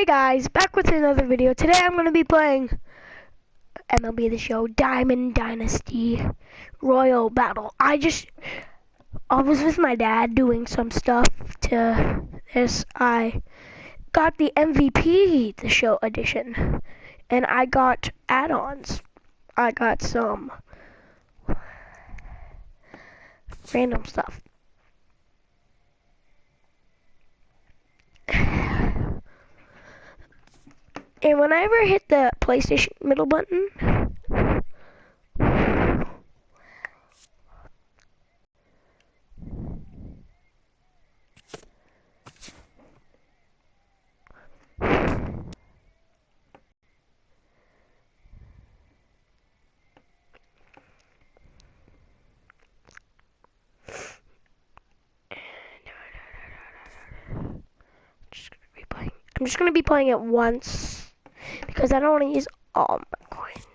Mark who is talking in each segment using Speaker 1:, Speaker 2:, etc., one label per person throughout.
Speaker 1: Hey guys, back with another video. Today I'm going to be playing MLB The Show Diamond Dynasty Royal Battle. I was with my dad doing some stuff to this. I got the MVP The Show edition, and I got add-ons. I got some random stuff. And whenever I hit the PlayStation middle button, I'm just gonna be playing it once because I don't want to use all my coins.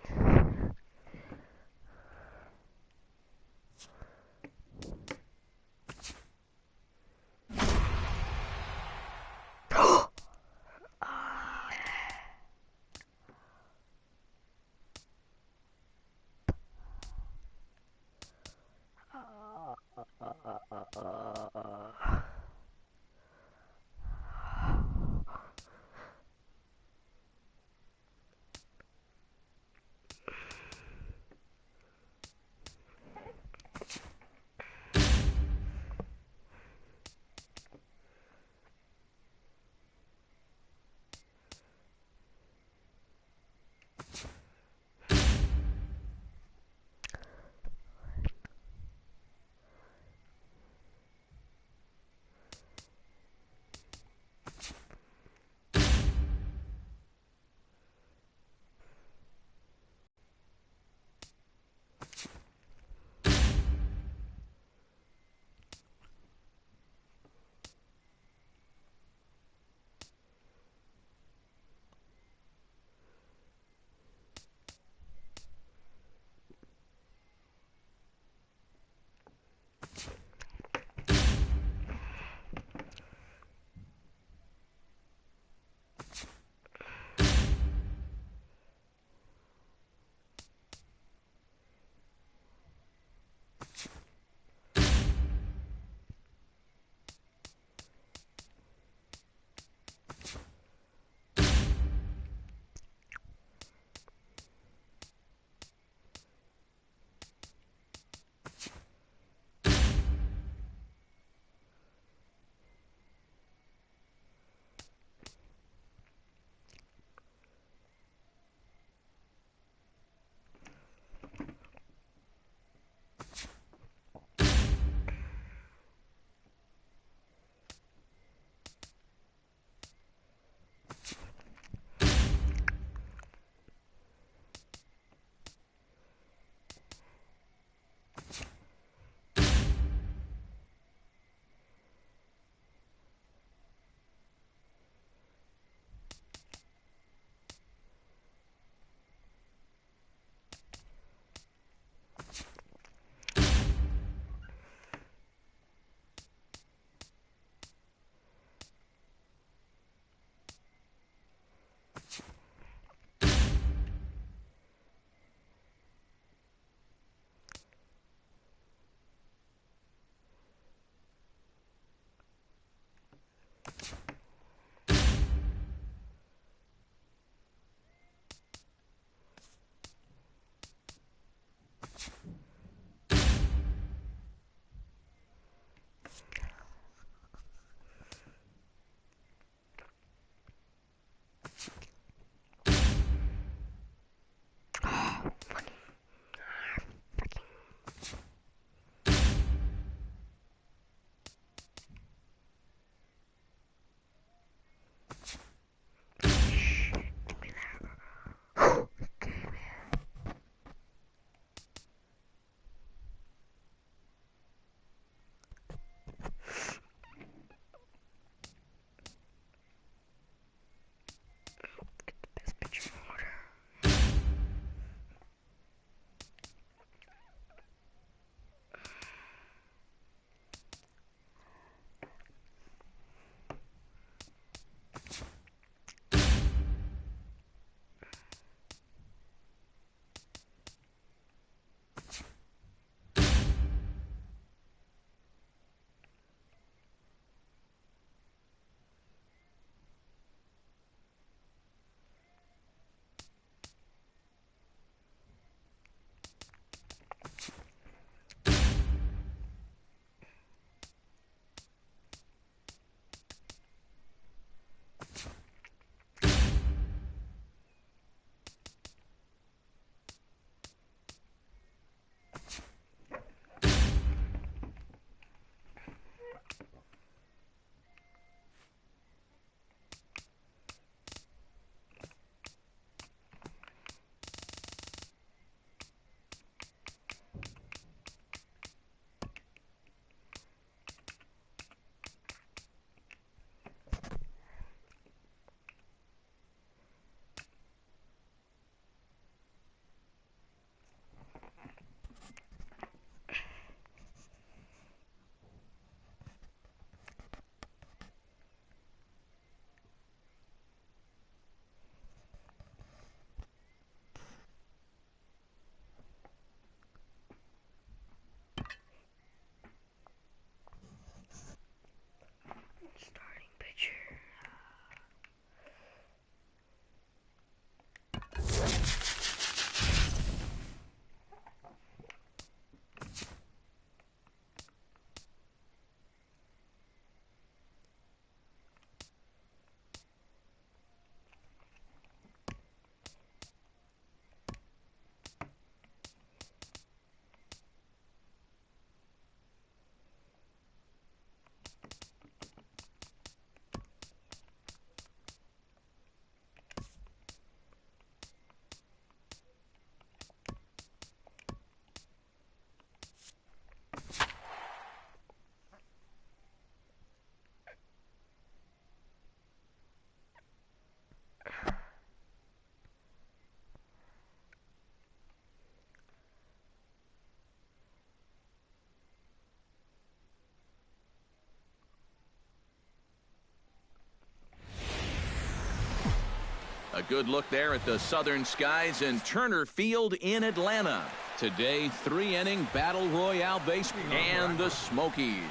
Speaker 2: good look there at the Southern Skies and Turner Field in Atlanta. Today, 3-inning battle royale baseball and the Smokies.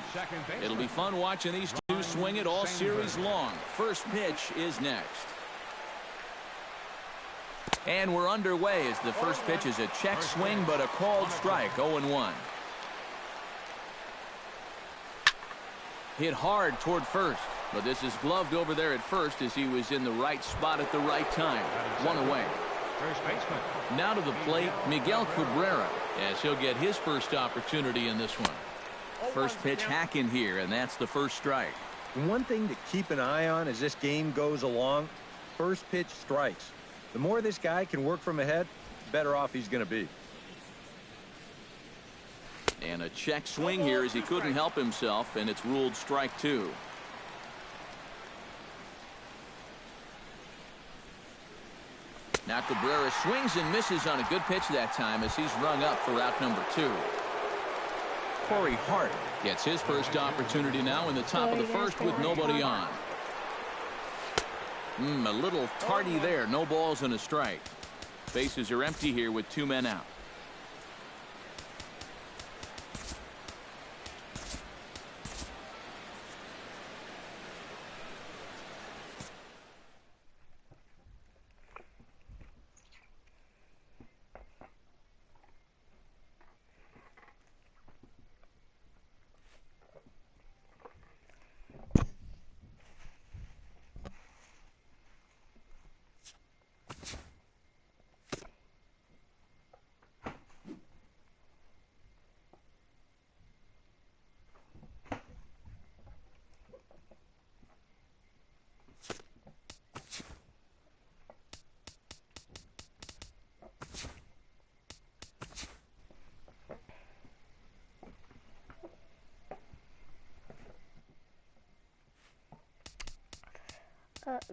Speaker 2: It'll be fun watching these two swing it all series long. First pitch is next. And we're underway as the first pitch is a check swing, but a called strike, 0-1. Hit hard toward first, but this is gloved over there at first as he was in the right spot at the right time. One away. Now to the plate, Miguel Cabrera, as he'll get his first opportunity in this one. First pitch hacking here, and that's the first strike.
Speaker 3: And one thing to keep an eye on as this game goes along, first pitch strikes. The more this guy can work from ahead, the better off he's going to be.
Speaker 2: And a check swing here as he couldn't help himself, and it's ruled strike two. Now Cabrera swings and misses on a good pitch that time as he's rung up for out number 2. Corey Hart gets his first opportunity now in the top of the first with nobody on. A little tardy there. No balls and a strike. Bases are empty here with 2 men out.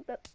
Speaker 1: But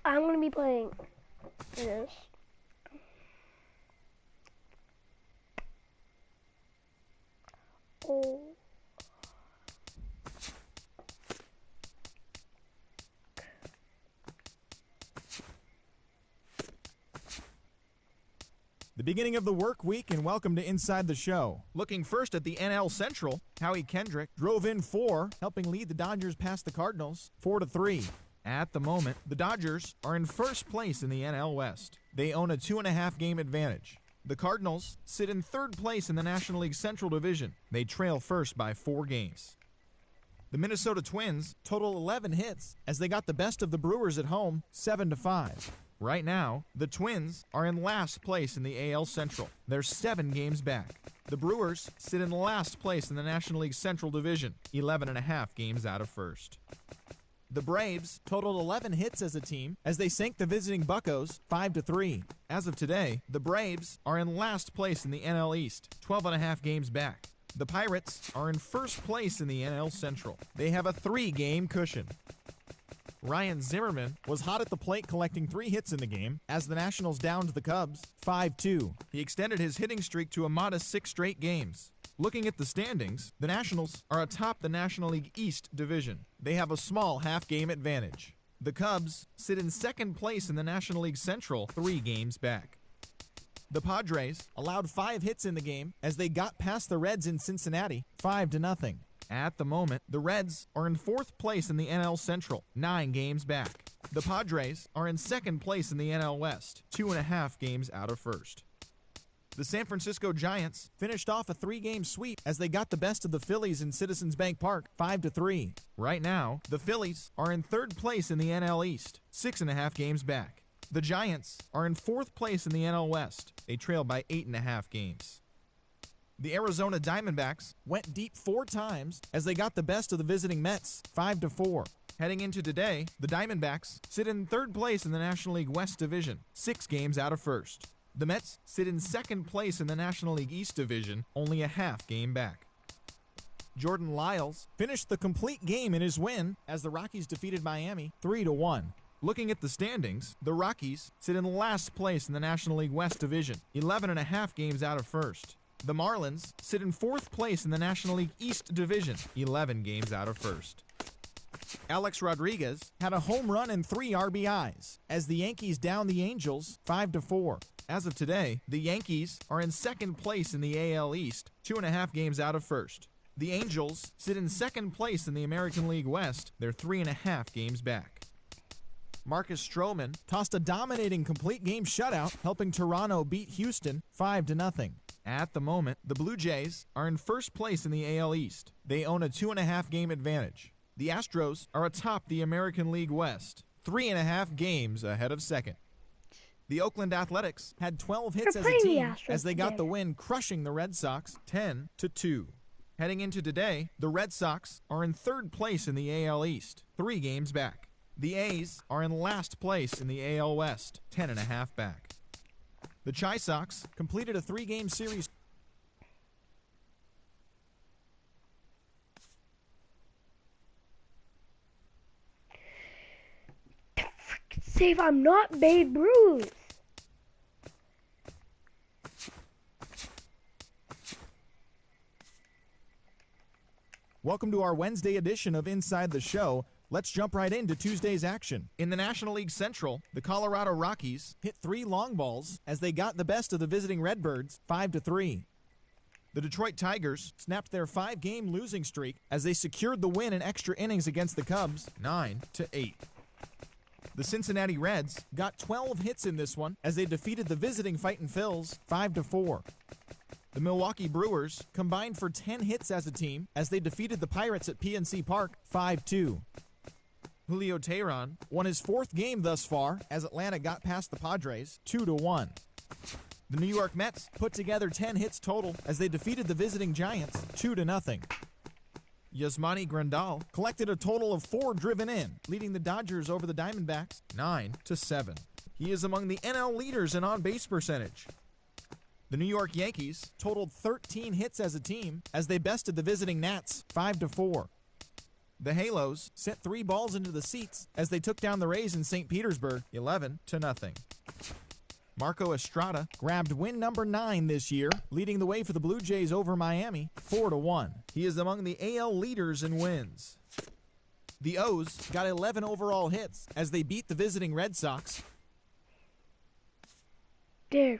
Speaker 1: I'm going to be playing this. Oh.
Speaker 4: The beginning of the work week, and welcome to Inside the Show. Looking first at the NL Central, Howie Kendrick drove in 4, helping lead the Dodgers past the Cardinals 4-3. At the moment, the Dodgers are in first place in the NL West. They own a 2.5 game advantage. The Cardinals sit in third place in the National League Central Division. They trail first by 4 games. The Minnesota Twins total 11 hits as they got the best of the Brewers at home 7-5. Right now, the Twins are in last place in the AL Central. They're 7 games back. The Brewers sit in last place in the National League Central Division, 11.5 games out of first. The Braves totaled 11 hits as a team as they sank the visiting Buccos 5-3. As of today, the Braves are in last place in the NL East, 12.5 games back. The Pirates are in first place in the NL Central. They have a 3-game cushion. Ryan Zimmerman was hot at the plate, collecting 3 hits in the game as the Nationals downed the Cubs 5-2. He extended his hitting streak to a modest 6 straight games. Looking at the standings, the Nationals are atop the National League East division. They have a small half-game advantage. The Cubs sit in second place in the National League Central, 3 games back. The Padres allowed 5 hits in the game as they got past the Reds in Cincinnati, 5-0. At the moment, the Reds are in 4th place in the NL Central, 9 games back. The Padres are in 2nd place in the NL West, 2.5 games out of 1st. The San Francisco Giants finished off a 3-game sweep as they got the best of the Phillies in Citizens Bank Park, 5-3. Right now, the Phillies are in 3rd place in the NL East, 6.5 games back. The Giants are in 4th place in the NL West. They trail by 8.5 games. The Arizona Diamondbacks went deep 4 times as they got the best of the visiting Mets, 5-4. Heading into today, the Diamondbacks sit in 3rd place in the National League West Division, 6 games out of 1st. The Mets sit in 2nd place in the National League East Division, only a half game back. Jordan Lyles finished the complete game in his win as the Rockies defeated Miami 3-1. Looking at the standings, the Rockies sit in last place in the National League West Division, 11.5 games out of 1st. The Marlins sit in 4th place in the National League East Division, 11 games out of 1st. Alex Rodriguez had a home run and 3 RBIs as the Yankees down the Angels 5-4. As of today, the Yankees are in 2nd place in the AL East, 2.5 games out of 1st. The Angels sit in 2nd place in the American League West. They're 3.5 games back. Marcus Stroman tossed a dominating complete game shutout, helping Toronto beat Houston 5-0. At the moment, the Blue Jays are in 1st place in the AL East. They own a 2.5 game advantage. The Astros are atop the American League West, 3.5 games ahead of 2nd. The Oakland Athletics had 12 hits as a team as they got the win, crushing the Red Sox 10-2. Heading into today, the Red Sox are in 3rd place in the AL East, 3 games back. The A's are in last place in the AL West, 10.5 back. The Chi Sox completed a 3-game series.
Speaker 1: Save, I'm not Babe Ruth.
Speaker 4: Welcome to our Wednesday edition of Inside the Show. Let's jump right into Tuesday's action. In the National League Central, the Colorado Rockies hit 3 long balls as they got the best of the visiting Redbirds, 5-3. The Detroit Tigers snapped their 5-game losing streak as they secured the win in extra innings against the Cubs, 9-8. The Cincinnati Reds got 12 hits in this one as they defeated the visiting Fightin' Phils, 5-4. The Milwaukee Brewers combined for 10 hits as a team as they defeated the Pirates at PNC Park, 5-2. Julio Teheran won his 4th game thus far as Atlanta got past the Padres 2-1. The New York Mets put together 10 hits total as they defeated the visiting Giants 2-0. Yasmani Grandal collected a total of 4 driven in, leading the Dodgers over the Diamondbacks 9-7. He is among the NL leaders in on-base percentage. The New York Yankees totaled 13 hits as a team as they bested the visiting Nats 5-4. The Halos sent 3 balls into the seats as they took down the Rays in St. Petersburg 11-0. Marco Estrada grabbed win number 9 this year, leading the way for the Blue Jays over Miami 4-1. He is among the AL leaders in wins. The O's got 11 overall hits as they beat the visiting Red Sox.
Speaker 1: Dude.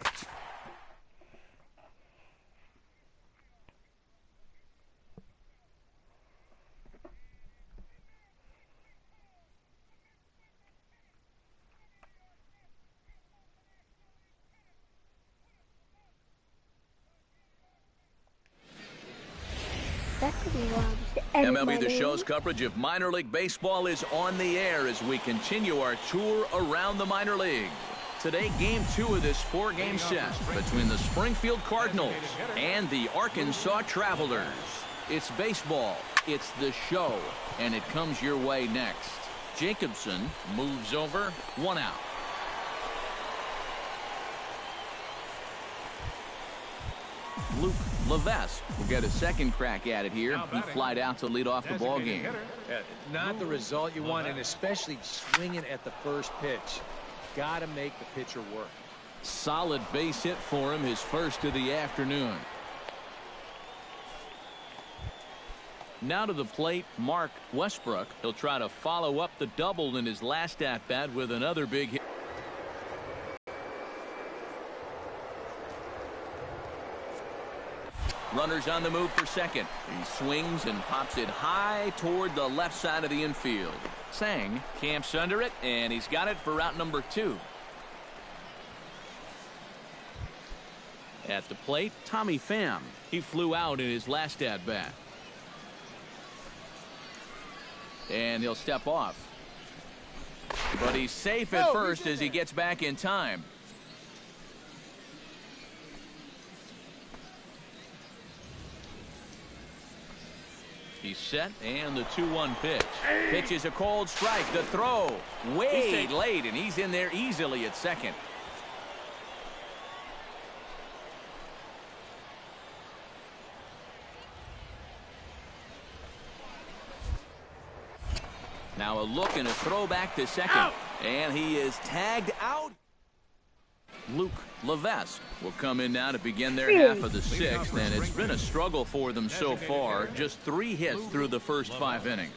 Speaker 2: MLB The Show's coverage of minor league baseball is on the air as we continue our tour around the minor league. Today, Game 2 of this 4-game set between the Springfield Cardinals and the Arkansas Travelers. It's baseball, it's the show, and it comes your way next. Jacobson moves over, 1 out. Luke Levesque will get a second crack at it here. He flied out to lead off the ball game.
Speaker 3: Not the result you want, and especially swinging at the first pitch. Got to make the pitcher work.
Speaker 2: Solid base hit for him, his first of the afternoon. Now to the plate, Mark Westbrook. He'll try to follow up the double in his last at-bat with another big hit. Runners on the move for second. He swings and pops it high toward the left side of the infield. Sang camps under it, and he's got it for out number 2. At the plate, Tommy Pham. He flew out in his last at-bat. And he'll step off. But he's safe at first as he gets back in time. He's set, and the 2-1 pitch. Pitch is a cold strike. The throw way late, and he's in there easily at second. Now a look and a throw back to second. And he is tagged out. Luke Levesque will come in now to begin their half of the 6th, and it's been a struggle for them so far. Just 3 hits through the first 5 innings.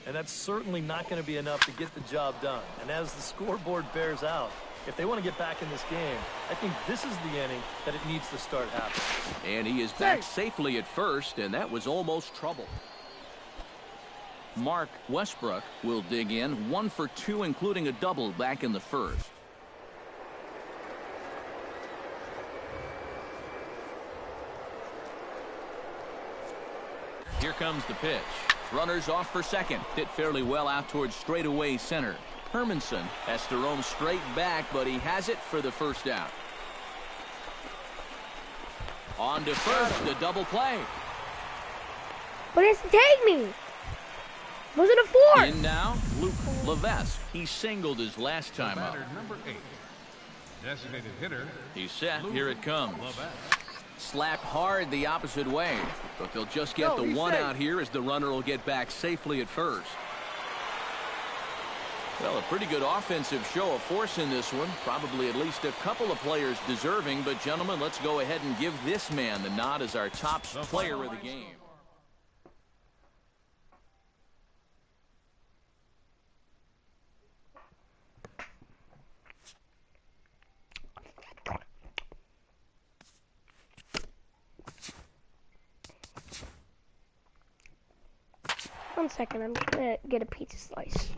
Speaker 5: And that's certainly not going to be enough to get the job done. And as the scoreboard bears out, if they want to get back in this game, I think this is the inning that it needs to start happening.
Speaker 2: And he is back safely at first, and that was almost trouble. Mark Westbrook will dig in, 1 for 2, including a double back in the first. Here comes the pitch. Runners off for second. Hit fairly well out towards straightaway center. Hermanson has to roam straight back, but he has it for the first out. On to first, the double play.
Speaker 1: But it's take me. Was it a 4?
Speaker 2: In now, Luke Levesque. He singled his last time up.
Speaker 6: Number 8. Designated hitter.
Speaker 2: He's set. Here it comes. Slapped hard the opposite way, but they'll just get the 1 out here as the runner will get back safely at first. Well, a pretty good offensive show of force in this one. Probably at least a couple of players deserving, but gentlemen, let's go ahead and give this man the nod as our top player of the game.
Speaker 1: One second, I'm gonna get a pizza slice.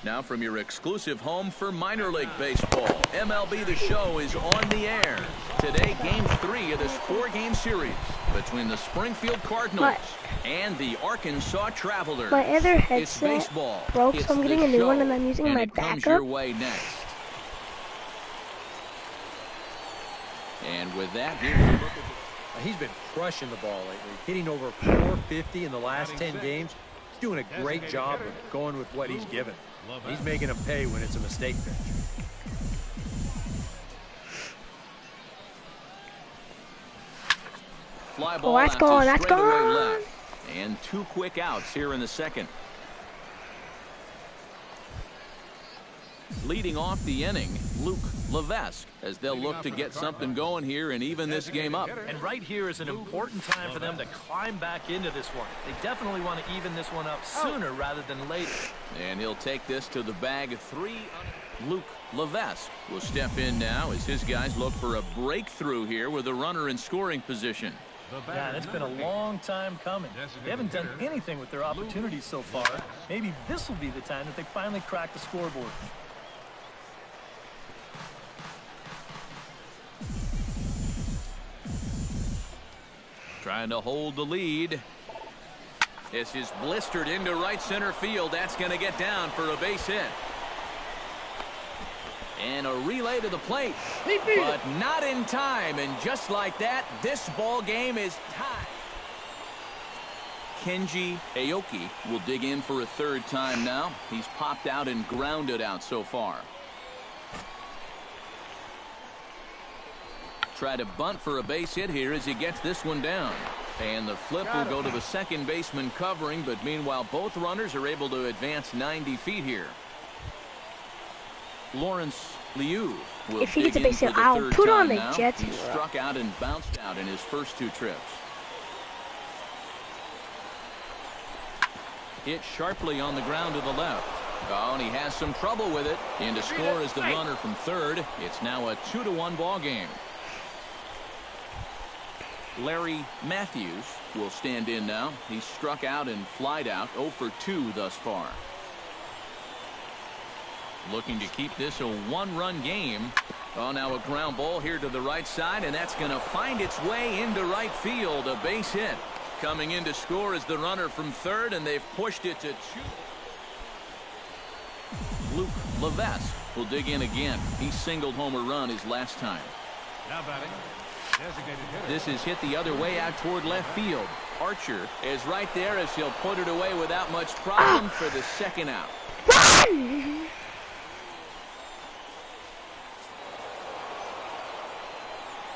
Speaker 2: Now from your exclusive home for minor league baseball, MLB The Show is on the air. Today, Game 3 of this 4-game series between the Springfield Cardinals and the Arkansas Travelers.
Speaker 1: My other
Speaker 2: It's
Speaker 1: headset
Speaker 2: baseball.
Speaker 1: broke,
Speaker 2: It's
Speaker 1: so I'm getting
Speaker 2: The
Speaker 1: a new
Speaker 2: Show,
Speaker 1: one, and I'm using
Speaker 2: and
Speaker 1: my
Speaker 2: it comes
Speaker 1: backup.
Speaker 2: your way next. And with that, here's a look at
Speaker 3: He's been crushing the ball lately, hitting over 450 in the last 10 games. He's doing a great job of going with what he's given. He's making them pay when it's a mistake pitch.
Speaker 2: fly ball
Speaker 1: that's
Speaker 2: out
Speaker 1: gone,
Speaker 2: to
Speaker 1: that's
Speaker 2: straightaway
Speaker 1: gone.
Speaker 2: left. And 2 quick outs here in the second. Leading off the inning, Luke Levesque, as they'll look to get something going here and even this game up.
Speaker 5: And right here is an important time for them to climb back into this one. They definitely want to even this one up sooner rather than later.
Speaker 2: And he'll take this to the bag of 3. Luke Levesque will step in now as his guys look for a breakthrough here with a runner in scoring position.
Speaker 5: Yeah, it's been a long time coming. They haven't done anything with their opportunities so far. Maybe this will be the time that they finally crack the scoreboard.
Speaker 2: Trying to hold the lead. This is blistered into right center field. That's going to get down for a base hit. And a relay to the plate. But not in time. And just like that, this ball game is tied. Kenji Aoki will dig in for a 3rd time now. He's popped out and grounded out so far. Try to bunt for a base hit here as he gets this one down. And the flip will go to the second baseman covering, but meanwhile both runners are able to advance 90 feet here. Lawrence Liu will
Speaker 1: If he
Speaker 2: dig
Speaker 1: gets a
Speaker 2: in
Speaker 1: base
Speaker 2: for
Speaker 1: hit,
Speaker 2: the
Speaker 1: I'll
Speaker 2: third
Speaker 1: put on
Speaker 2: time
Speaker 1: the
Speaker 2: now.
Speaker 1: Jets.
Speaker 2: He struck out and bounced out in his first 2 trips. Hit sharply on the ground to the left. Oh, and he has some trouble with it. In to score is the runner from third. It's now a 2-1 ball game. Larry Matthews will stand in now. He struck out and flied out, 0 for 2 thus far. Looking to keep this a 1-run game. Oh, now a ground ball here to the right side, and that's going to find its way into right field. A base hit. Coming in to score is the runner from third, and they've pushed it to 2. Luke Levesque will dig in again. He singled home a run his last time.
Speaker 6: Now batting, designated hitter.
Speaker 2: This is hit the other way out toward left field. Archer is right there as he'll put it away without much problem for the second out.
Speaker 1: Run!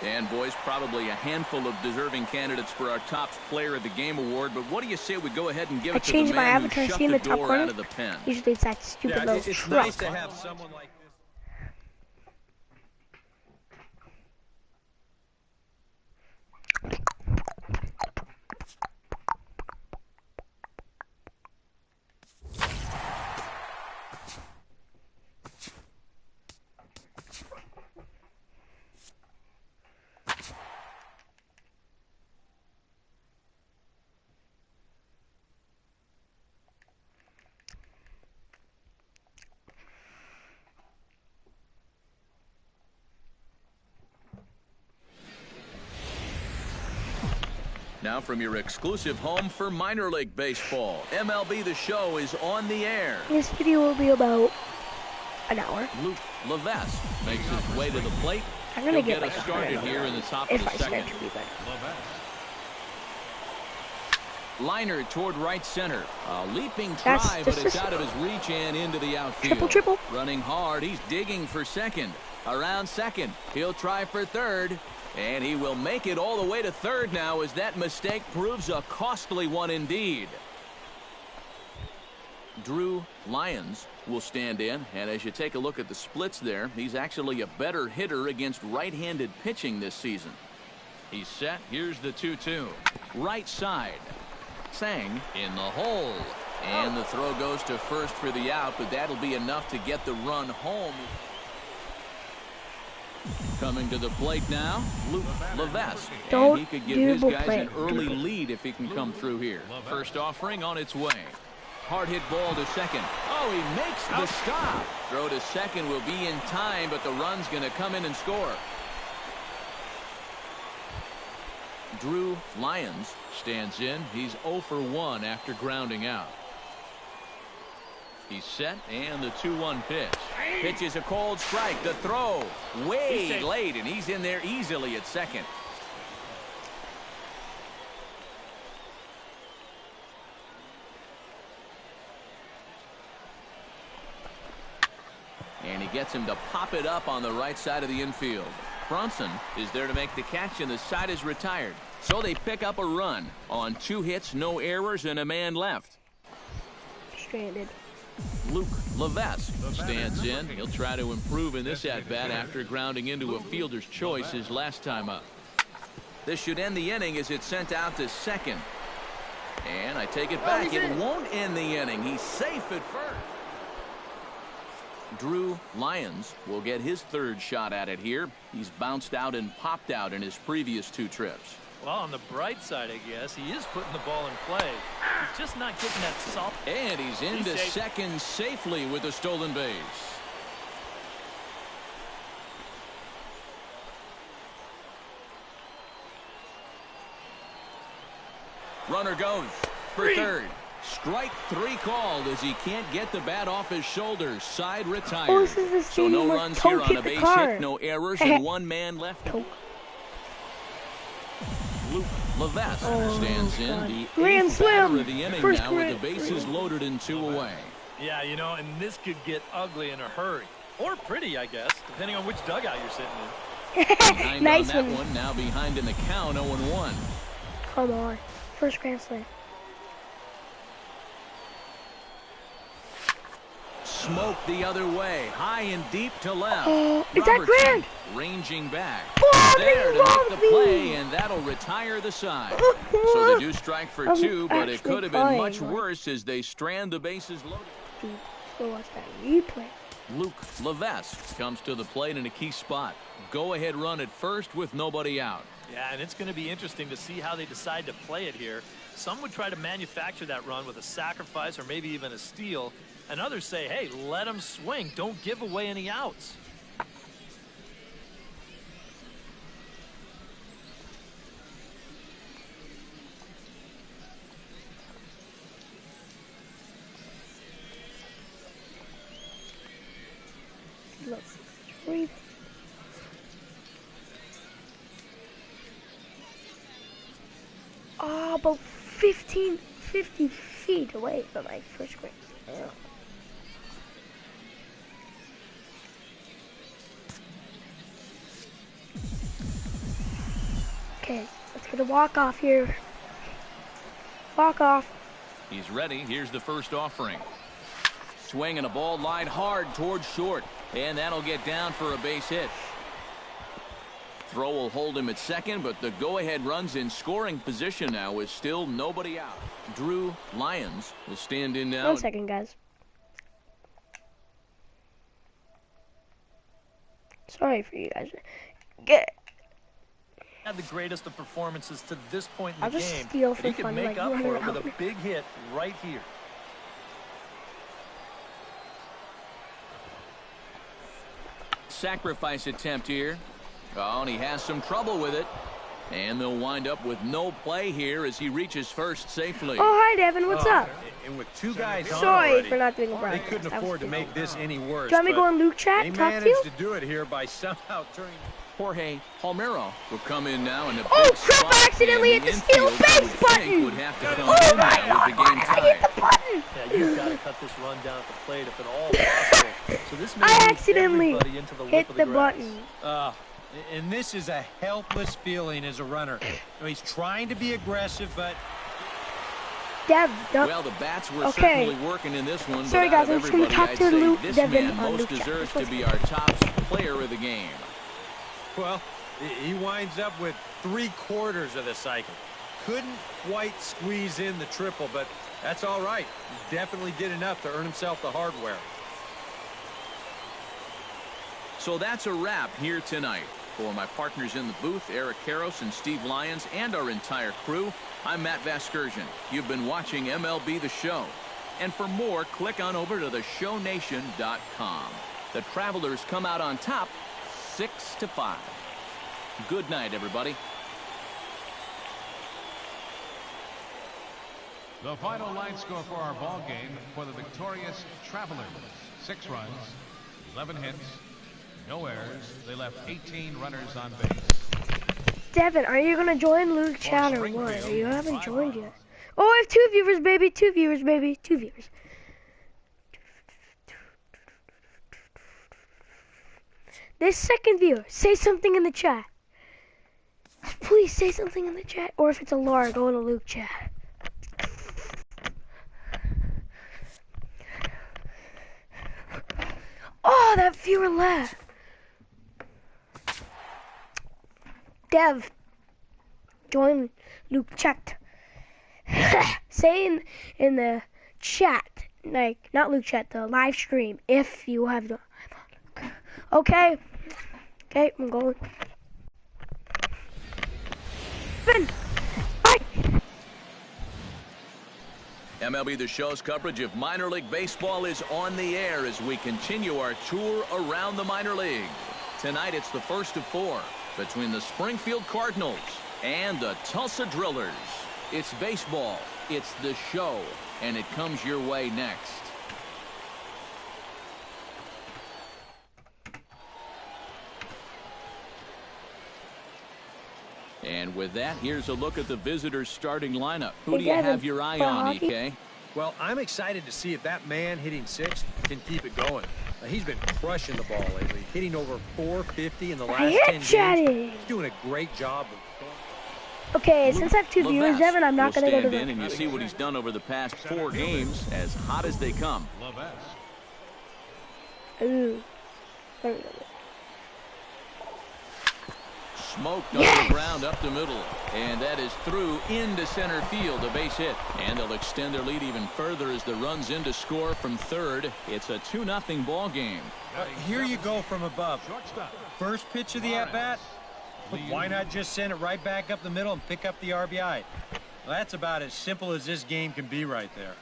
Speaker 2: And boys, probably a handful of deserving candidates for our top player of the game award, but what do you say we go ahead and give
Speaker 1: I
Speaker 2: it to the
Speaker 1: changed my
Speaker 2: man who
Speaker 1: avatar.
Speaker 2: shut
Speaker 1: See in
Speaker 2: the
Speaker 1: the top
Speaker 2: door
Speaker 1: corner?
Speaker 2: out of the pen?
Speaker 1: Usually it's that stupid
Speaker 3: Yeah,
Speaker 1: little
Speaker 3: it's
Speaker 1: truck.
Speaker 3: nice to have someone like this.
Speaker 2: Now from your exclusive home for minor league baseball, MLB The Show is on the air.
Speaker 1: This video will be about an hour.
Speaker 2: Luke Levesque makes his way to the plate.
Speaker 1: I'm gonna
Speaker 2: He'll
Speaker 1: get
Speaker 2: get
Speaker 1: like
Speaker 2: us started
Speaker 1: 100
Speaker 2: here in the top of
Speaker 1: if
Speaker 2: the
Speaker 1: I start
Speaker 2: second.
Speaker 1: to be better.
Speaker 2: Liner toward right center. A leaping
Speaker 1: That's
Speaker 2: try, but
Speaker 1: just
Speaker 2: it's
Speaker 1: a-
Speaker 2: out of his reach and into the outfield.
Speaker 1: Triple.
Speaker 2: Running hard. He's digging for second. Around second. He'll try for third. And he will make it all the way to third now as that mistake proves a costly one indeed. Drew Lyons will stand in, and as you take a look at the splits there, he's actually a better hitter against right-handed pitching this season. He's set. Here's the 2-2. Right side. Sang in the hole. And the throw goes to first for the out, but that'll be enough to get the run home. Coming to the plate now, Luke Levesque. And
Speaker 1: Don't
Speaker 2: he could give
Speaker 1: do
Speaker 2: his
Speaker 1: the
Speaker 2: guys
Speaker 1: plate.
Speaker 2: an early lead if he can come through here. First offering on its way. Hard hit ball to second. Oh, he makes the stop. Throw to second will be in time, but the run's going to come in and score. Drew Lyons stands in. He's 0 for 1 after grounding out. He's set, and the 2-1 pitch. Pitch is a cold strike. The throw way late, and he's in there easily at second. And he gets him to pop it up on the right side of the infield. Bronson is there to make the catch, and the side is retired. So they pick up a run on 2 hits, no errors, and a man left.
Speaker 1: Stranded.
Speaker 2: Luke Levesque stands in. He'll try to improve in this at-bat after grounding into a fielder's choice his last time up. This should end the inning as it's sent out to second. And I take it back. It won't end the inning. He's safe at first. Drew Lyons will get his third shot at it here. He's bounced out and popped out in his previous 2 trips.
Speaker 5: Well, on the bright side, I guess, he is putting the ball in play. He's just not getting that soft.
Speaker 2: And he's into second safely with a stolen base. Runner goes for third. Strike 3 called as he can't get the bat off his shoulders. Side retired.
Speaker 1: Oh, this is the
Speaker 2: So no
Speaker 1: stadium where
Speaker 2: runs
Speaker 1: Toke
Speaker 2: here on
Speaker 1: hit
Speaker 2: a
Speaker 1: the
Speaker 2: base
Speaker 1: car.
Speaker 2: hit, no errors, and 1 man left.
Speaker 1: Toke.
Speaker 2: Luke Levesque stands in. The
Speaker 1: Grand
Speaker 2: 8th batter
Speaker 1: slam.
Speaker 2: of the inning
Speaker 1: First
Speaker 2: now with the
Speaker 1: grand
Speaker 2: bases
Speaker 1: slam.
Speaker 2: loaded and 2 away.
Speaker 5: Yeah, you know, and this could get ugly in a hurry. Or pretty, I guess, depending on which dugout you're sitting in.
Speaker 2: Behind
Speaker 1: Nice
Speaker 2: on that
Speaker 1: one.
Speaker 2: one. Now behind in the count, 0-1.
Speaker 1: Come on. First Grand Slam.
Speaker 2: Smoke the other way, high and deep to left.
Speaker 1: Is that grand?
Speaker 2: Ranging back.
Speaker 1: Oh,
Speaker 2: There
Speaker 1: they
Speaker 2: to
Speaker 1: robbed
Speaker 2: make the
Speaker 1: me.
Speaker 2: play, and that'll retire the side. So they do strike for
Speaker 1: I'm
Speaker 2: two, but it could have been
Speaker 1: actually
Speaker 2: much
Speaker 1: crying.
Speaker 2: worse as they strand the bases loaded.
Speaker 1: Dude, go watch that replay.
Speaker 2: Luke Levesque comes to the plate in a key spot. Go-ahead run at first with nobody out.
Speaker 5: Yeah, and it's going to be interesting to see how they decide to play it here. Some would try to manufacture that run with a sacrifice or maybe even a steal. And others say, hey, let them swing. Don't give away any outs.
Speaker 1: Look, breathe. Oh, about 50 feet away from my first grade. Okay, let's get a walk off here. Walk off.
Speaker 2: He's ready. Here's the first offering. Swinging a ball line hard towards short, and that'll get down for a base hit. Throw will hold him at second, but the go-ahead run's in scoring position now with still nobody out. Drew Lyons will stand in now.
Speaker 1: 1 second, guys. Sorry for you guys.
Speaker 5: Had the greatest of performances to this point in
Speaker 1: I'll
Speaker 5: the
Speaker 1: just
Speaker 5: game.
Speaker 1: steal for
Speaker 5: He can
Speaker 1: fun,
Speaker 5: make
Speaker 1: like,
Speaker 5: up
Speaker 1: you
Speaker 5: for
Speaker 1: wanna
Speaker 5: it with
Speaker 1: help
Speaker 5: a
Speaker 1: me?
Speaker 5: big hit right here.
Speaker 2: Sacrifice attempt here. Oh, and he has some trouble with it. And they'll wind up with no play here as he reaches first safely.
Speaker 1: Oh, hi, Devin. What's up?
Speaker 3: And with two guys on
Speaker 1: Sorry
Speaker 3: already,
Speaker 1: for not doing a
Speaker 3: they
Speaker 1: broadcast.
Speaker 3: couldn't
Speaker 1: That was
Speaker 3: afford to
Speaker 1: stupid.
Speaker 3: make this any worse.
Speaker 1: Do you want me to
Speaker 3: but
Speaker 1: go in Luke chat
Speaker 3: they
Speaker 1: and talk to
Speaker 3: managed
Speaker 1: you?
Speaker 3: to do it here by somehow turning.
Speaker 2: Jorge Palmero will come in now in the
Speaker 1: Oh,
Speaker 2: big
Speaker 1: crap,
Speaker 2: spot,
Speaker 1: I accidentally
Speaker 2: and
Speaker 1: hit
Speaker 2: the
Speaker 1: the steal
Speaker 2: infield,
Speaker 1: base
Speaker 2: you would think,
Speaker 1: button.
Speaker 2: would have to come
Speaker 1: Oh
Speaker 2: in
Speaker 1: my
Speaker 2: now with the game
Speaker 1: God, I hit
Speaker 2: tied.
Speaker 1: the button.
Speaker 5: Yeah, you've got to cut this run down at the plate if at all possible. So this may
Speaker 1: I
Speaker 5: move
Speaker 1: accidentally
Speaker 5: everybody into the lip
Speaker 1: hit
Speaker 5: of
Speaker 1: the
Speaker 5: grass.
Speaker 1: button.
Speaker 3: And this is a helpless feeling as a runner. You know, he's trying to be aggressive, but
Speaker 1: Dev,
Speaker 2: Well, the bats were
Speaker 1: Okay.
Speaker 2: certainly working in this one,
Speaker 1: Sorry,
Speaker 2: but out
Speaker 1: guys,
Speaker 2: of
Speaker 1: I'm just gonna
Speaker 2: everybody,
Speaker 1: talk
Speaker 2: I'd
Speaker 1: to
Speaker 2: say
Speaker 1: Luke
Speaker 2: this
Speaker 1: Devin
Speaker 2: man
Speaker 1: on
Speaker 2: most
Speaker 1: Luke chat.
Speaker 2: deserves
Speaker 1: This
Speaker 2: to be
Speaker 1: was-
Speaker 2: our top player of the game.
Speaker 3: well, he winds up with 3/4 of the cycle. Couldn't quite squeeze in the triple, but that's all right. He definitely did enough to earn himself the hardware.
Speaker 2: So that's a wrap here tonight. For my partners in the booth, Eric Karros and Steve Lyons, and our entire crew, I'm Matt Vasgersian. You've been watching MLB The Show. And for more, click on over to theshownation.com. The Travelers come out on top 6-5. Good night, everybody.
Speaker 6: The final line score for our ball game for the victorious Travelers. 6 runs, 11 hits, no errors. They left 18 runners on base.
Speaker 1: Devin, are you gonna join Luke chat or what? You haven't joined yet. Oh, I have 2 viewers, baby. 2 viewers, baby. 2 viewers. This second viewer, say something in the chat. Please say something in the chat. Or if it's a Laura, go to Luke chat. Oh, that viewer left. Dev, join Luke chat. Say in the chat, like not Luke chat, the live stream, if you have the. Okay, I'm going. Ben, bye.
Speaker 2: MLB The Show's coverage of minor league baseball is on the air as we continue our tour around the minor league. Tonight it's the first of 4 between the Springfield Cardinals and the Tulsa Drillers. It's baseball, it's the show, and it comes your way next. And with that, here's a look at the visitors' starting lineup. Who
Speaker 1: Hey,
Speaker 2: do you
Speaker 1: Devin,
Speaker 2: have your eye
Speaker 1: for
Speaker 2: on,
Speaker 1: hockey?
Speaker 2: EK?
Speaker 3: Well, I'm excited to see if that man hitting 6th can keep it going. He's been crushing the ball lately, hitting over 450 in the last
Speaker 1: I
Speaker 3: 10
Speaker 1: hit
Speaker 3: games.
Speaker 1: chatting.
Speaker 3: He's doing a great job of
Speaker 1: Okay, since I have 2 viewers, Devin, I'm not going to go to
Speaker 2: stand in,
Speaker 1: the...
Speaker 2: and you see what he's done over the past 4 games, as hot as they come.
Speaker 1: Ooh.
Speaker 2: Smoked under the ground up the middle, and that is through into center field, a base hit, and they'll extend their lead even further as the runs in to score from third. It's a 2-0 ball game.
Speaker 3: Here you go from above. First pitch of the at-bat, why not just send it right back up the middle and pick up the RBI? Well, that's about as simple as this game can be right there.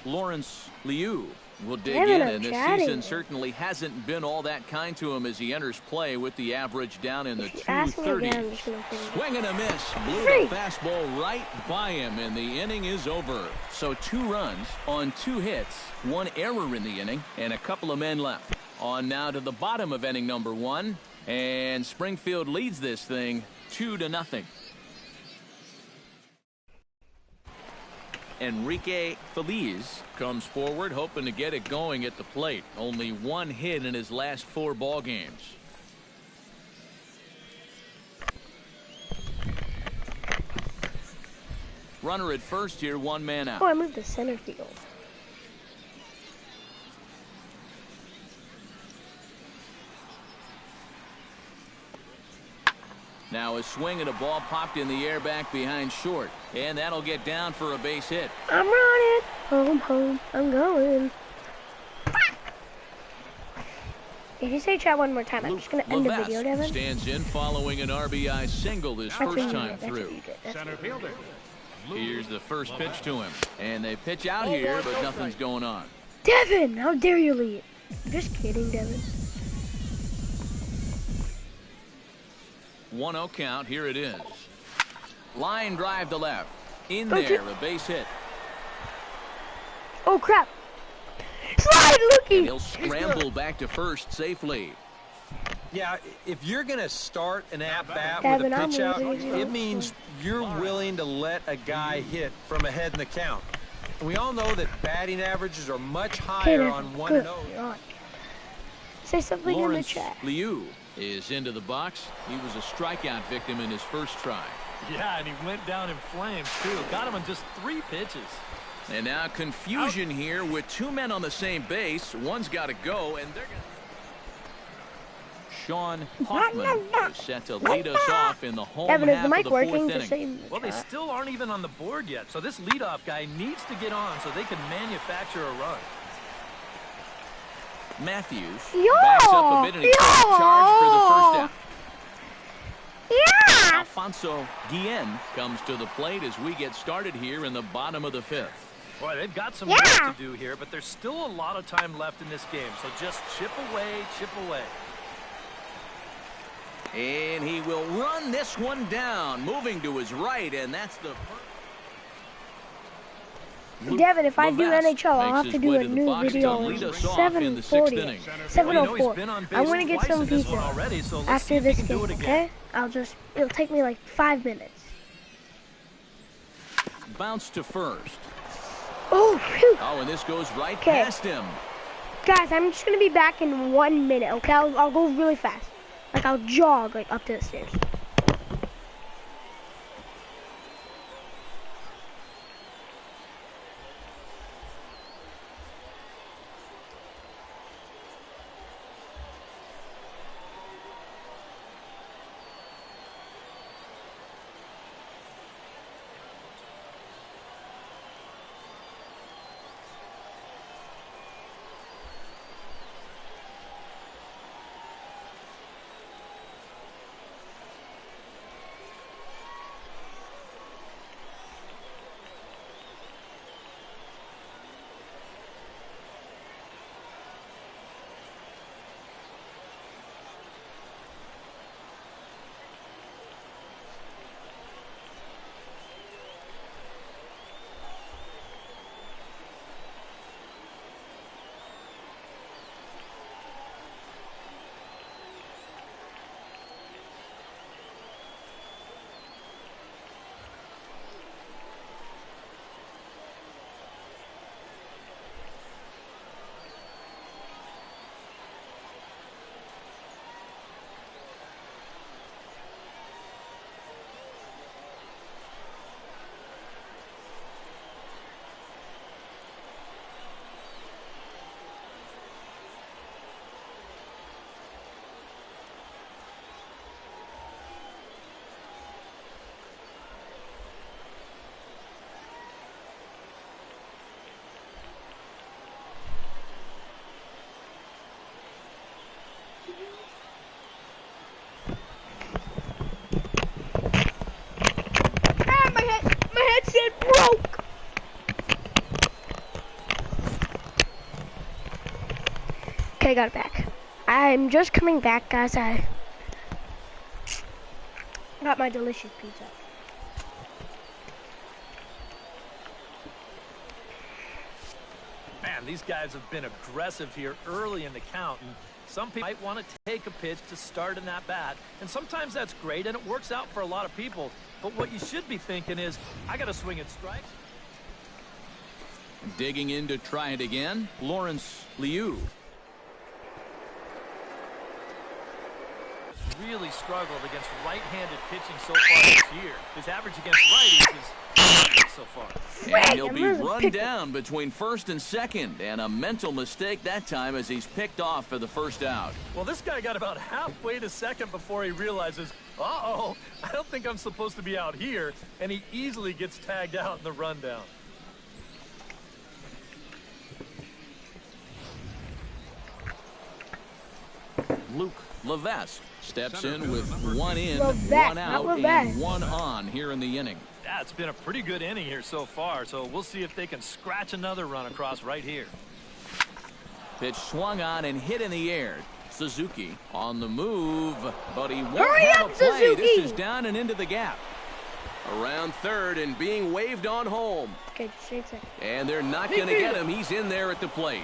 Speaker 2: Lawrence Liu will dig
Speaker 1: Devin,
Speaker 2: in,
Speaker 1: I'm
Speaker 2: and this
Speaker 1: chatting.
Speaker 2: season certainly hasn't been all that kind to him as he enters play with the average down in the
Speaker 1: If you ask me again, I'm
Speaker 2: 230s.
Speaker 1: just going to finish.
Speaker 2: Swing and a miss. Blew
Speaker 1: Free.
Speaker 2: the fastball right by him, and the inning is over. So 2 runs on 2 hits, 1 error in the inning, and a couple of men left. On now to the bottom of inning number 1, and Springfield leads this thing 2-0. Enrique Feliz comes forward, hoping to get it going at the plate. Only 1 hit in his last 4 ball games. Runner at first here, 1 man out.
Speaker 1: Oh, I moved to center field.
Speaker 2: Now a swing and a ball popped in the air back behind short, and that'll get down for a base hit.
Speaker 1: I'm running. Home, home. I'm going. If you say chat one more time, I'm just going to end the
Speaker 2: Levesque
Speaker 1: video, Devin.
Speaker 2: stands in following an RBI single this
Speaker 1: That's what
Speaker 2: first
Speaker 1: you
Speaker 2: time
Speaker 1: did. That's what
Speaker 2: through.
Speaker 1: you did. That's
Speaker 6: Center
Speaker 1: what you did.
Speaker 6: fielder.
Speaker 2: Here's the first pitch to him, and they pitch out here, but nothing's going on.
Speaker 1: Devin, how dare you leave? I'm just kidding, Devin.
Speaker 2: 1-0 count. Here it is. Line drive to left. In
Speaker 1: Don't
Speaker 2: there,
Speaker 1: you-
Speaker 2: a base hit.
Speaker 1: Oh, crap. Slide,
Speaker 2: And
Speaker 1: Lookie.
Speaker 2: he'll scramble back to first safely.
Speaker 3: Yeah, if you're going to start an at-bat
Speaker 1: Devin,
Speaker 3: with a
Speaker 1: I'm
Speaker 3: pitch out,
Speaker 1: losing.
Speaker 3: it means you're willing to let a guy hit from ahead in the count. And we all know that batting averages are much
Speaker 1: Okay,
Speaker 3: higher
Speaker 1: Devin.
Speaker 3: on
Speaker 1: Good
Speaker 3: 1-0.
Speaker 1: God. Say something in the
Speaker 2: Lawrence
Speaker 1: chat.
Speaker 2: Liu is into the box. He was a strikeout victim in his first try.
Speaker 5: Yeah, and he went down in flames, too. Got him in just 3 pitches.
Speaker 2: And now confusion here with 2 men on the same base. One's got to go, and they're going to... Sean Hoffman is set to lead us off in the home
Speaker 1: Devin, is
Speaker 2: half
Speaker 1: the
Speaker 2: of
Speaker 1: mic
Speaker 2: the
Speaker 1: working?
Speaker 2: 4th
Speaker 1: Just say
Speaker 2: inning.
Speaker 1: in the
Speaker 5: Well, they
Speaker 1: chat.
Speaker 5: still aren't even on the board yet, so this leadoff guy needs to get on so they can manufacture a run.
Speaker 2: Matthews
Speaker 1: Yo!
Speaker 2: backs up a bit and he takes charge for the first out.
Speaker 1: Yeah.
Speaker 2: Alfonso Guillen comes to the plate as we get started here in the bottom of the 5th.
Speaker 5: Boy, they've got some
Speaker 1: Yeah.
Speaker 5: work to do here, but there's still a lot of time left in this game, so just chip away, chip away.
Speaker 2: And he will run this one down, moving to his right, and that's the first.
Speaker 1: Devin, if I do
Speaker 2: Levesque
Speaker 1: NHL, I'll have
Speaker 2: makes
Speaker 1: to
Speaker 2: his
Speaker 1: do
Speaker 2: way
Speaker 1: a
Speaker 2: to the
Speaker 1: new
Speaker 2: box to
Speaker 1: video
Speaker 2: lead
Speaker 1: at
Speaker 2: us off in the 6th
Speaker 1: 7:40,
Speaker 2: inning.
Speaker 5: Well, you know,
Speaker 1: 7:04.
Speaker 5: he's been on base
Speaker 1: I want to get
Speaker 5: twice
Speaker 1: some
Speaker 5: in this one
Speaker 1: pizza
Speaker 5: already, so let's
Speaker 1: after
Speaker 5: see if he
Speaker 1: this
Speaker 5: can
Speaker 1: game,
Speaker 5: do it again.
Speaker 1: okay? It'll take me like 5 minutes.
Speaker 2: Bounce to first.
Speaker 1: Oh, phew.
Speaker 2: Oh, and this goes right
Speaker 1: 'Kay.
Speaker 2: past him.
Speaker 1: Guys, I'm just going to be back in 1 minute, okay? I'll go really fast. Like, I'll jog, like, up to the stairs. Okay, got it back. I'm just coming back, guys. I got my delicious pizza.
Speaker 5: Man, these guys have been aggressive here early in the count, and some people might want to take a pitch to start in that bat, and sometimes that's great, and it works out for a lot of people. But what you should be thinking is, I got to swing at strikes.
Speaker 2: Digging in to try it again, Lawrence Liu.
Speaker 5: Really struggled against right-handed pitching so far this year. His average against righties is so far.
Speaker 2: And he'll be run down between first and second, and a mental mistake that time as he's picked off for the first out.
Speaker 5: Well, this guy got about halfway to second before he realizes, uh-oh, I don't think I'm supposed to be out here, and he easily gets tagged out in the rundown.
Speaker 2: Luke Levesque steps in with one in,
Speaker 1: Levesque,
Speaker 2: one out,
Speaker 1: not
Speaker 2: and
Speaker 1: Levesque.
Speaker 2: one on here in the inning.
Speaker 5: Yeah, it's been a pretty good inning here so far, so we'll see if they can scratch another run across right here.
Speaker 2: Pitch swung on and hit in the air. Suzuki on the move, but he won't
Speaker 1: Hurry
Speaker 2: have
Speaker 1: up,
Speaker 2: a play.
Speaker 1: Suzuki!
Speaker 2: This is down and into the gap. Around third and being waved on home.
Speaker 1: Okay, just 8 seconds.
Speaker 2: And they're not going to get him. He's in there at the plate.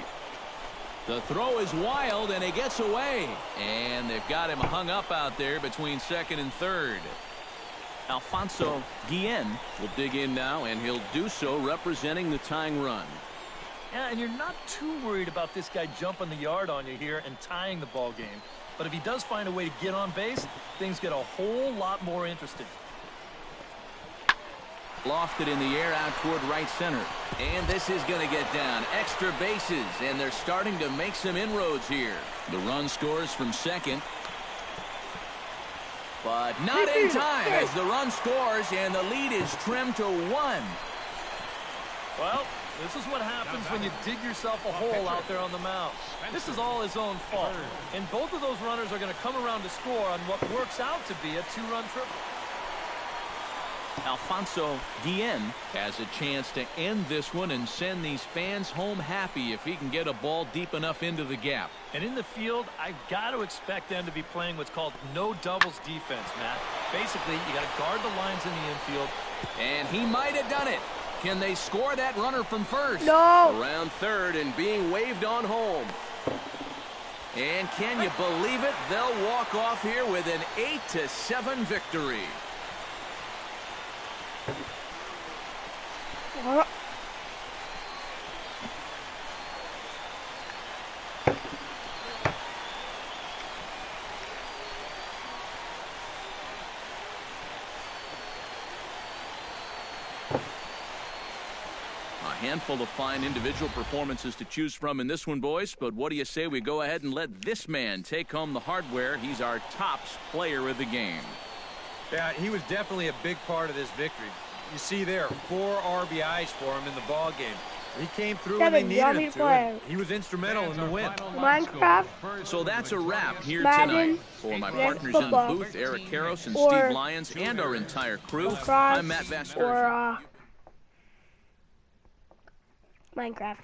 Speaker 2: The throw is wild, and he gets away. And they've got him hung up out there between second and third. Alfonso Guillen will dig in now, and he'll do so representing the tying run.
Speaker 5: Yeah, and you're not too worried about this guy jumping the yard on you here and tying the ball game. But if he does find a way to get on base, things get a whole lot more interesting.
Speaker 2: Lofted in the air out toward right center. And this is going to get down. Extra bases, and they're starting to make some inroads here. The run scores from second. But not in time as the run scores, and the lead is trimmed to 1.
Speaker 5: Well, this is what happens when you dig yourself a hole out there on the mound. This is all his own fault. And both of those runners are going to come around to score on what works out to be a 2-run triple.
Speaker 2: Alfonso Guillen has a chance to end this one and send these fans home happy if he can get a ball deep enough into the gap.
Speaker 5: And in the field, I've got to expect them to be playing what's called no doubles defense, Matt. Basically, you got to guard the lines in the infield.
Speaker 2: And he might have done it. Can they score that runner from first?
Speaker 1: No.
Speaker 2: Around third and being waved on home. And can you believe it? They'll walk off here with an 8-7 victory.
Speaker 1: What?
Speaker 2: A handful of fine individual performances to choose from in this one, boys. But what do you say we go ahead and let this man take home the hardware? He's our tops player of the game.
Speaker 3: Yeah, he was definitely a big part of this victory. You see there, 4 RBIs for him in the ball game. He came through when they needed him to, and he was instrumental in the win.
Speaker 1: Minecraft.
Speaker 2: So that's a wrap here
Speaker 1: Madden,
Speaker 2: tonight. For my partners in the
Speaker 1: football,
Speaker 2: booth, Eric Karros and
Speaker 1: or
Speaker 2: Steve Lyons, and our entire crew,
Speaker 1: lacrosse,
Speaker 2: I'm Matt Vasquez.
Speaker 1: or Minecraft.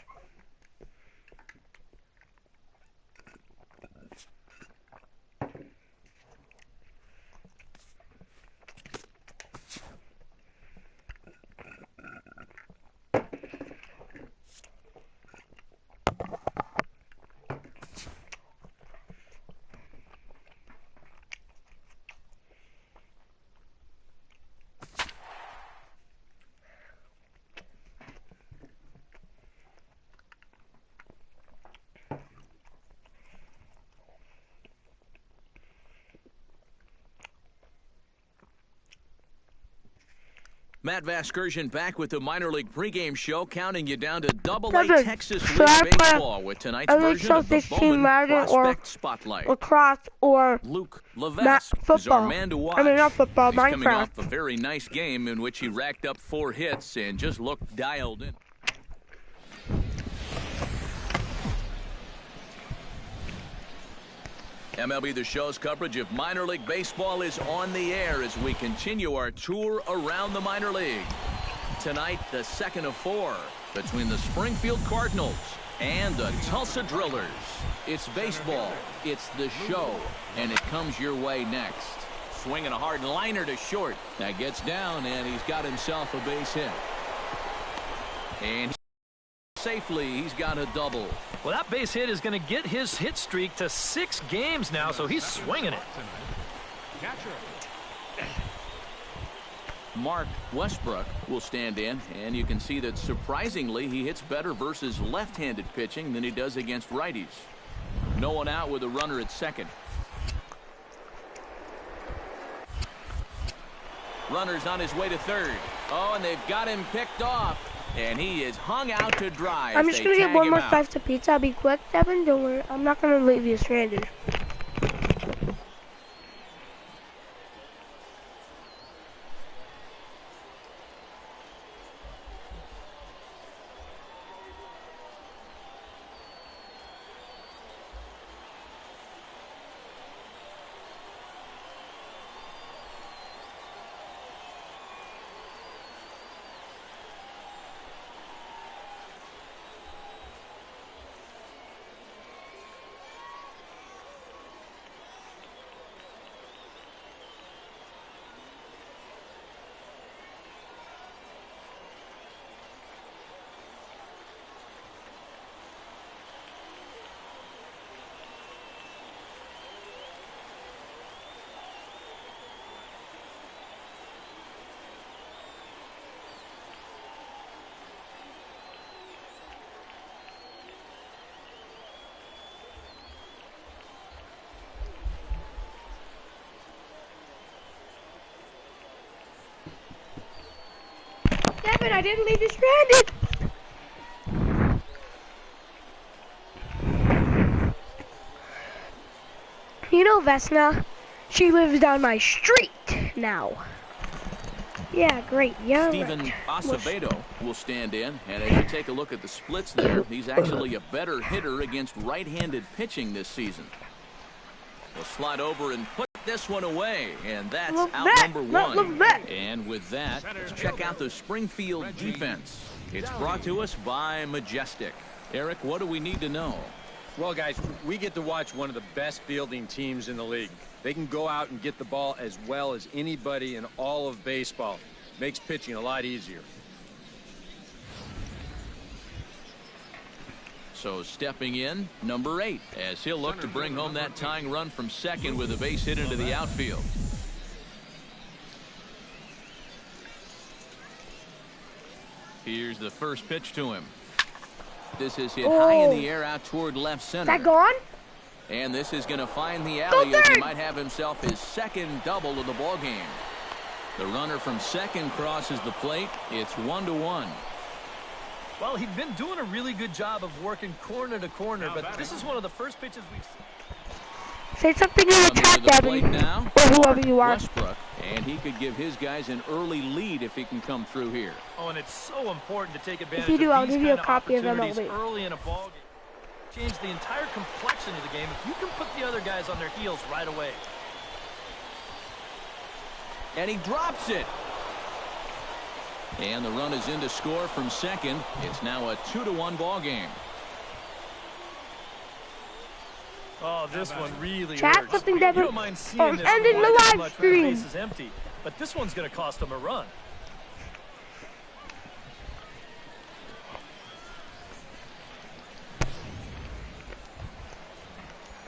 Speaker 2: Matt Vasgersian back with the minor league pregame show, counting you down to Double-A
Speaker 1: Brother,
Speaker 2: Texas
Speaker 1: should
Speaker 2: League
Speaker 1: I play
Speaker 2: Baseball with tonight's version of the
Speaker 1: 16
Speaker 2: Bowman
Speaker 1: Madden or
Speaker 2: Prospect Spotlight.
Speaker 1: lacrosse or
Speaker 2: Luke
Speaker 1: not
Speaker 2: Levesque is
Speaker 1: football?
Speaker 2: our man to watch.
Speaker 1: I mean, not football,
Speaker 2: He's coming
Speaker 1: Minecraft.
Speaker 2: off a very nice game in which he racked up 4 hits and just looked dialed in. MLB The Show's coverage of minor league baseball is on the air as we continue our tour around the minor league. Tonight, the second of 4 between the Springfield Cardinals And the Tulsa Drillers. It's baseball. It's the show. And it comes your way next. Swinging a hard liner to short. That gets down, and he's got himself a base hit. And safely, he's got a double.
Speaker 5: Well, that base hit is going to get his hit streak to 6 games now, so he's swinging it.
Speaker 2: Mark Westbrook will stand in, and you can see that surprisingly he hits better versus left-handed pitching than he does against righties. No one out with a runner at second. Runner's on his way to third. Oh, and they've got him picked off. And he is hung out to dry.
Speaker 1: I'm just going to get one more slice of pizza. I'll be quick, Devin. Don't worry. I'm not going to leave you stranded. Devin, I didn't leave you stranded. You know Vesna? She lives down my street now. Yeah, great. Yeah,
Speaker 2: Steven
Speaker 1: right.
Speaker 2: Acevedo will stand in, and as you take a look at the splits there, he's actually a better hitter against right-handed pitching this season. He'll slide over and put this one away, and that's out number one. And with that, let's check out the Springfield defense. It's brought to us by Majestic. Eric, what do we need to know?
Speaker 3: Well, guys, we get to watch one of the best fielding teams in the league. They can go out and get the ball as well as anybody in all of baseball. Makes pitching a lot easier.
Speaker 2: So stepping in, number 8, as he'll look to bring home that tying run from second with a base hit into the outfield. Here's the first pitch to him. This is hit high in the air out toward left center.
Speaker 1: Is that gone?
Speaker 2: And this is going to find the alley as he might have himself his second double of the ball game. The runner from second crosses the plate. It's 1-1.
Speaker 5: Well, he'd been doing a really good job of working corner to corner, but this is one of the first pitches we've seen.
Speaker 1: Say something in the chat, Devin,
Speaker 2: now,
Speaker 1: or whoever you are.
Speaker 2: Westbrook, and he could give his guys an early lead if he can come through here.
Speaker 5: Oh, and it's so important to take advantage
Speaker 1: If you do,
Speaker 5: of
Speaker 1: I'll
Speaker 5: these
Speaker 1: give you a
Speaker 5: kind of
Speaker 1: copy of
Speaker 5: opportunities
Speaker 1: MLB.
Speaker 5: early in a ball game. Change the entire complexion of the game if you can put the other guys on their heels right away.
Speaker 2: And he drops it. And the run is in to score from second. It's now a 2-1 ball game.
Speaker 5: Oh, this one really
Speaker 1: Chat
Speaker 5: hurts.
Speaker 1: something,
Speaker 5: You
Speaker 1: Devin.
Speaker 5: don't mind seeing this
Speaker 1: ending
Speaker 5: one
Speaker 1: the
Speaker 5: this
Speaker 1: live
Speaker 5: much when the
Speaker 1: stream.
Speaker 5: base is empty, but this one's going to cost them a run.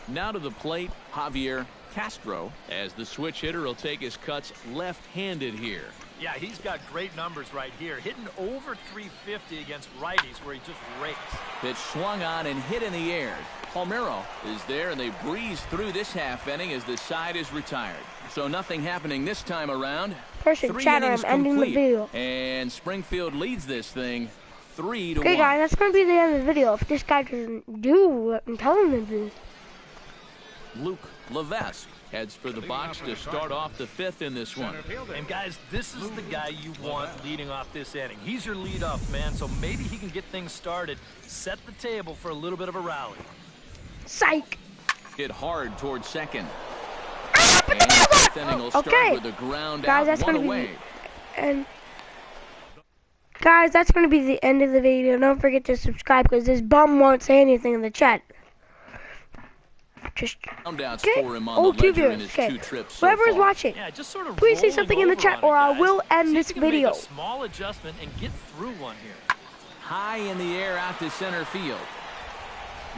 Speaker 2: Now to the plate, Javier Castro, as the switch hitter will take his cuts left-handed here.
Speaker 5: Yeah, he's got great numbers right here, hitting over 350 against righties where he just rakes.
Speaker 2: Pitch swung on and hit in the air. Palmeiro is there, and they breeze through this half inning as the side is retired. So nothing happening this time around.
Speaker 1: Person,
Speaker 2: 3
Speaker 1: chat,
Speaker 2: innings
Speaker 1: I'm ending the
Speaker 2: complete,
Speaker 1: video.
Speaker 2: and Springfield leads this thing 3-1.
Speaker 1: Okay, guys, that's going to be the end of the video. If this guy doesn't do what I'm telling him to do.
Speaker 2: Luke Levesque heads for the box to start off the 5th in this one.
Speaker 5: And guys, this is the guy you want leading off this inning. He's your leadoff man, so maybe he can get things started, set the table for a little bit of a rally.
Speaker 1: Psych.
Speaker 2: Hit hard towards second.
Speaker 1: But
Speaker 2: And the 5th inning will start
Speaker 1: okay,
Speaker 2: with a ground
Speaker 1: guys,
Speaker 2: out,
Speaker 1: that's
Speaker 2: one
Speaker 1: going to
Speaker 2: away.
Speaker 1: be... And Guys, that's going to be the end of the video. Don't forget to subscribe because this bum won't say anything in the chat. Just
Speaker 2: Countdowns
Speaker 1: okay.
Speaker 2: for him on the ledger in his 2 trips so
Speaker 1: Whoever's
Speaker 2: far.
Speaker 1: watching,
Speaker 5: Yeah, just sort of
Speaker 1: please say
Speaker 5: rolling
Speaker 1: something in the
Speaker 5: over
Speaker 1: chat
Speaker 5: on
Speaker 1: or
Speaker 5: it,
Speaker 1: I
Speaker 5: guys.
Speaker 1: will end
Speaker 5: See
Speaker 1: this
Speaker 5: if you can
Speaker 1: video.
Speaker 5: Make a small adjustment and get through one here.
Speaker 2: High in the air out to center field.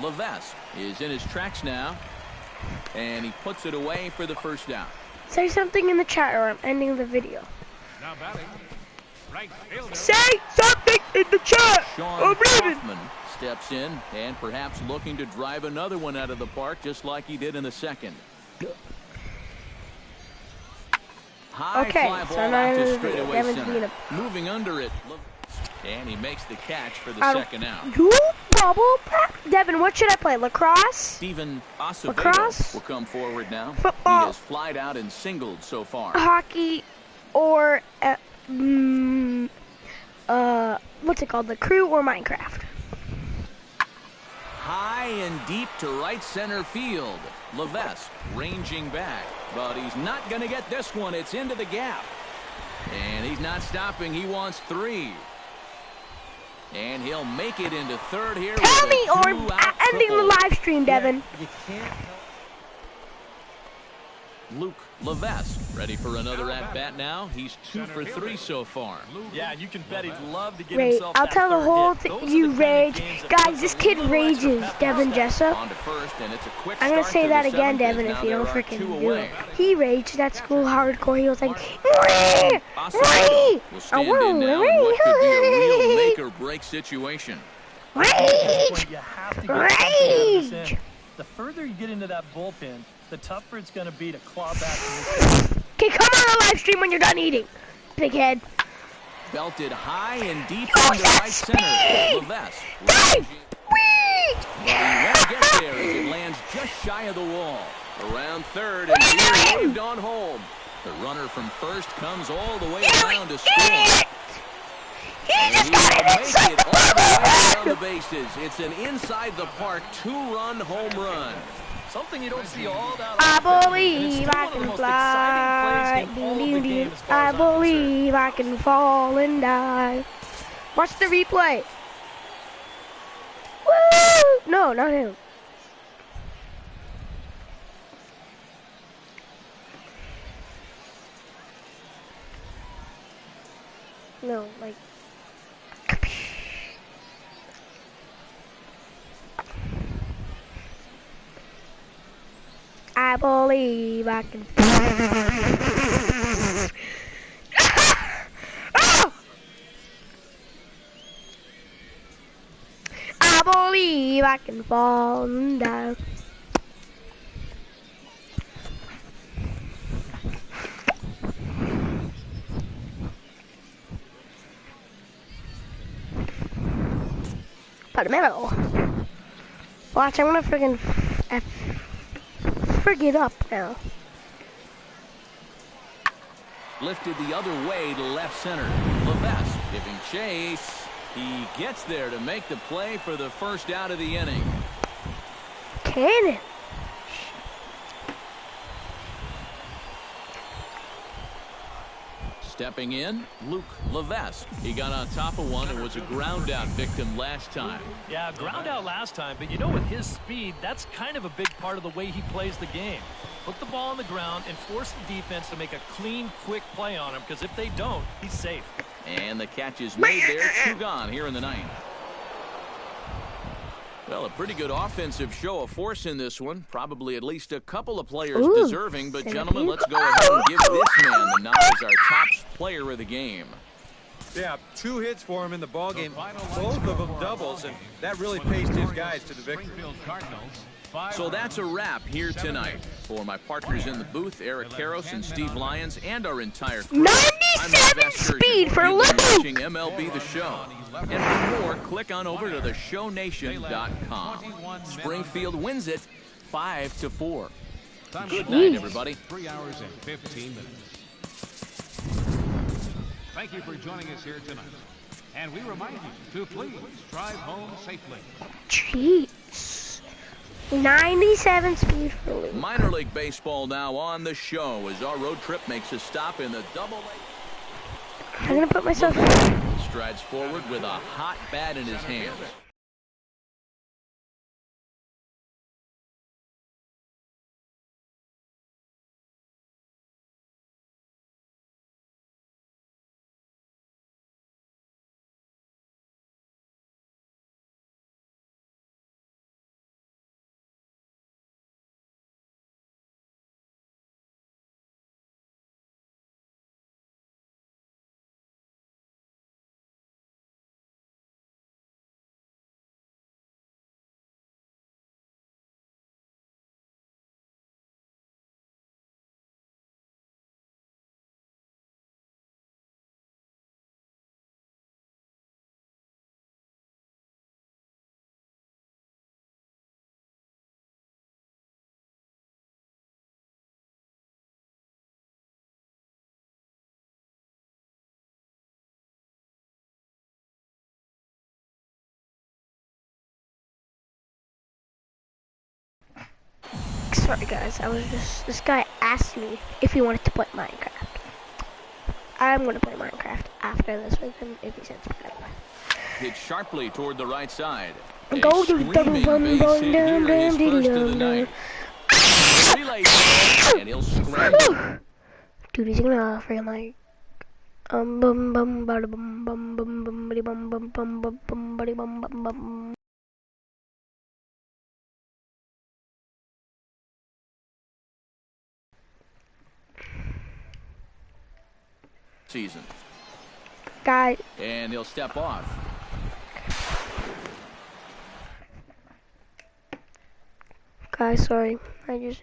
Speaker 2: Levesque is in his tracks now, and he puts it away for the first down.
Speaker 1: Say something in the chat or I'm ending the video.
Speaker 6: Now batting, right fielder.
Speaker 1: Say something in the chat.
Speaker 2: Sean
Speaker 1: I'm leaving.
Speaker 2: Kaufman steps in and perhaps looking to drive another one out of the park just like he did in the second. High
Speaker 1: Okay,
Speaker 2: fly
Speaker 1: so
Speaker 2: ball
Speaker 1: now
Speaker 2: out
Speaker 1: into
Speaker 2: to
Speaker 1: the video.
Speaker 2: straightaway
Speaker 1: Devin's
Speaker 2: center.
Speaker 1: being a-
Speaker 2: Moving under it, and he makes the catch for the
Speaker 1: Out.
Speaker 2: second out.
Speaker 1: You bubble pop. Devin, what should I play? Lacrosse?
Speaker 2: Steven Acevedo
Speaker 1: Lacrosse?
Speaker 2: will come forward now.
Speaker 1: Football.
Speaker 2: He has flied out and singled so far.
Speaker 1: Hockey? Or what's it called? The Crew or Minecraft?
Speaker 2: High and deep to right center field. Levesque ranging back, but he's not going to get this one. It's into the gap. And he's not stopping. He wants 3. And he'll make it into third here.
Speaker 1: Tell
Speaker 2: with a
Speaker 1: me or
Speaker 2: two-out
Speaker 1: ending the
Speaker 2: triple.
Speaker 1: live stream, Devin.
Speaker 3: You can't.
Speaker 2: Luke Levesque ready for another at-bat now. He's 2 for 3 so far.
Speaker 5: Yeah, you can bet he'd love to get
Speaker 1: Rage.
Speaker 5: himself
Speaker 1: I'll
Speaker 5: that
Speaker 1: tell the
Speaker 5: third
Speaker 1: whole
Speaker 5: hit.
Speaker 1: thing.
Speaker 5: Those are
Speaker 1: You
Speaker 5: the kind of
Speaker 1: rage.
Speaker 5: games that
Speaker 1: Guys,
Speaker 5: put
Speaker 1: this
Speaker 5: a
Speaker 1: kid
Speaker 5: little extra
Speaker 1: rages,
Speaker 5: pep in
Speaker 1: Devin
Speaker 5: your step.
Speaker 1: Jessup.
Speaker 2: On to first, and it's a quick
Speaker 1: I'm gonna
Speaker 2: start
Speaker 1: say
Speaker 2: to
Speaker 1: that
Speaker 2: the
Speaker 1: again,
Speaker 2: 7th,
Speaker 1: Devin,
Speaker 2: as
Speaker 1: if
Speaker 2: now
Speaker 1: you don't
Speaker 2: there are
Speaker 1: freaking
Speaker 2: 2
Speaker 1: do
Speaker 2: away.
Speaker 1: it. He raged at school hardcore. He was like,
Speaker 2: Acevedo will stand in now in what could be a real make-or-break situation.
Speaker 5: At this point,
Speaker 1: Rage!
Speaker 5: you have to get something out of this
Speaker 1: Rage!
Speaker 5: end. The further you get into that bullpen, the tougher it's going to be to claw back from this.
Speaker 1: Okay, come on the live stream when you're done eating, big head.
Speaker 2: Belted high and deep
Speaker 1: Oh,
Speaker 2: into
Speaker 1: that's
Speaker 2: right center.
Speaker 1: speed!
Speaker 2: Levesque.
Speaker 1: Dave!
Speaker 2: But he won't get there as it lands just shy of the wall. Around third, and he waved on home. The runner from first comes all the way around to score.
Speaker 1: He
Speaker 2: And
Speaker 1: just
Speaker 2: he
Speaker 1: got
Speaker 2: will
Speaker 1: it
Speaker 2: make
Speaker 1: inside
Speaker 2: it all the way around the
Speaker 1: the
Speaker 2: bases. It's an inside the park 2-run home run.
Speaker 5: Something you don't see all that
Speaker 1: I
Speaker 5: often.
Speaker 1: believe
Speaker 5: And it's still
Speaker 1: I
Speaker 5: one of the
Speaker 1: can
Speaker 5: most
Speaker 1: fly.
Speaker 5: exciting plays in all of the game as far
Speaker 1: I
Speaker 5: as I'm concerned.
Speaker 1: believe I can fall and die. Watch the replay. Woo! No, not him. No, like. I believe I can. I believe I can fall and die. But middle. Watch, I'm gonna friggin' frig it up now.
Speaker 2: Lifted the other way to left center. Levesque giving chase. He gets there to make the play for the first out of the inning.
Speaker 1: Cannon.
Speaker 2: Stepping in, Luke Levesque. He got on top of one and was a ground out victim last time.
Speaker 5: Yeah, ground out last time, but you know with his speed, that's kind of a big part of the way he plays the game. Put the ball on the ground and force the defense to make a clean, quick play on him, because if they don't, he's safe.
Speaker 2: And the catch is made there. 2 gone here in the 9th. Well, a pretty good offensive show of force in this one. Probably at least a couple of players
Speaker 1: Ooh,
Speaker 2: deserving. But, gentlemen, let's go ahead and give this man the nod as our top player of the game.
Speaker 3: Yeah, 2 hits for him in the ballgame, both of them doubles, and that really paced his guys to the victory.
Speaker 6: Springfield Cardinals.
Speaker 2: So that's a wrap here tonight. For my partners in the booth, Eric Karros and Steve Lyons, and our entire crew, I'm
Speaker 1: 97
Speaker 2: Wes Sturgeon.
Speaker 1: speed for
Speaker 2: You've been
Speaker 1: Luke.
Speaker 2: watching MLB The Show. And for more, click on over to theshownation.com. Springfield wins it 5-4. Good night, everybody.
Speaker 6: 3 hours and 15 minutes. Thank you for joining us here tonight. And we remind you to please drive home safely.
Speaker 1: Jeez. 97 speed for Luke.
Speaker 2: Minor League Baseball now on the show as our road trip makes a stop in the Double-A.
Speaker 1: I'm gonna put myself.
Speaker 2: Strides forward with a hot bat in his hands.
Speaker 1: Sorry guys, this guy asked me if he wanted to play Minecraft. I'm gonna play Minecraft after this with him if he sends me that way.
Speaker 2: Hit sharply toward the right side.
Speaker 1: Go to
Speaker 2: Screaming base hit here, his first of the night. Relay ball, and he'll scramble.
Speaker 1: Dude, he's gonna freaking like bum bum bada bum bum bum bum bidi bum bum bum bum bum bidi bum bum bum.
Speaker 2: Season.
Speaker 1: Guy.
Speaker 2: And he'll step off.
Speaker 1: Guys, sorry. I just.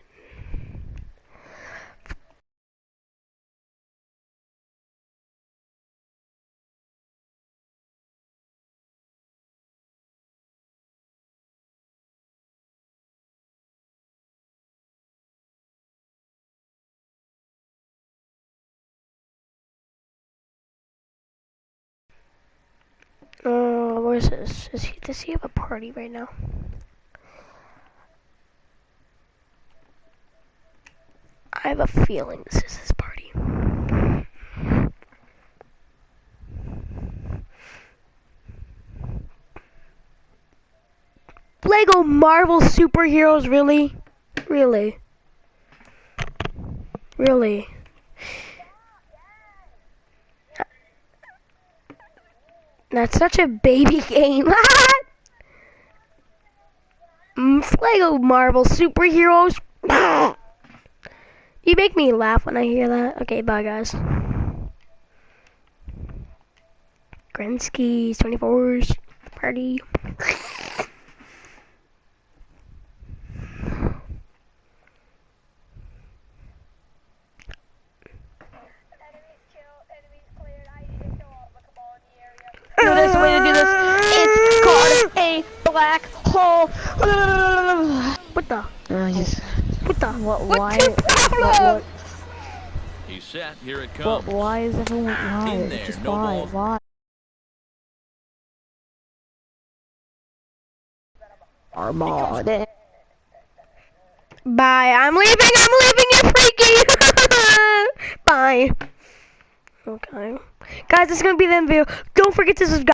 Speaker 1: Where is this? Does he have a party right now? I have a feeling this is his party. Lego Marvel superheroes, really? Really? Really? That's such a baby game. Lego Marvel superheroes. You make me laugh when I hear that. Okay, bye guys. Grensky's 24s party. There's a way to do this. It's called a black hole. What the?
Speaker 7: Yes.
Speaker 1: What the?
Speaker 7: Why?
Speaker 1: What?
Speaker 2: He's set. Here it comes.
Speaker 7: Why is everyone why?
Speaker 2: In there,
Speaker 7: Just
Speaker 2: no ball.
Speaker 7: why? Armada.
Speaker 1: Bye. I'm leaving. You freaky. Bye. Okay. Guys, this is gonna be the end video. Don't forget to subscribe.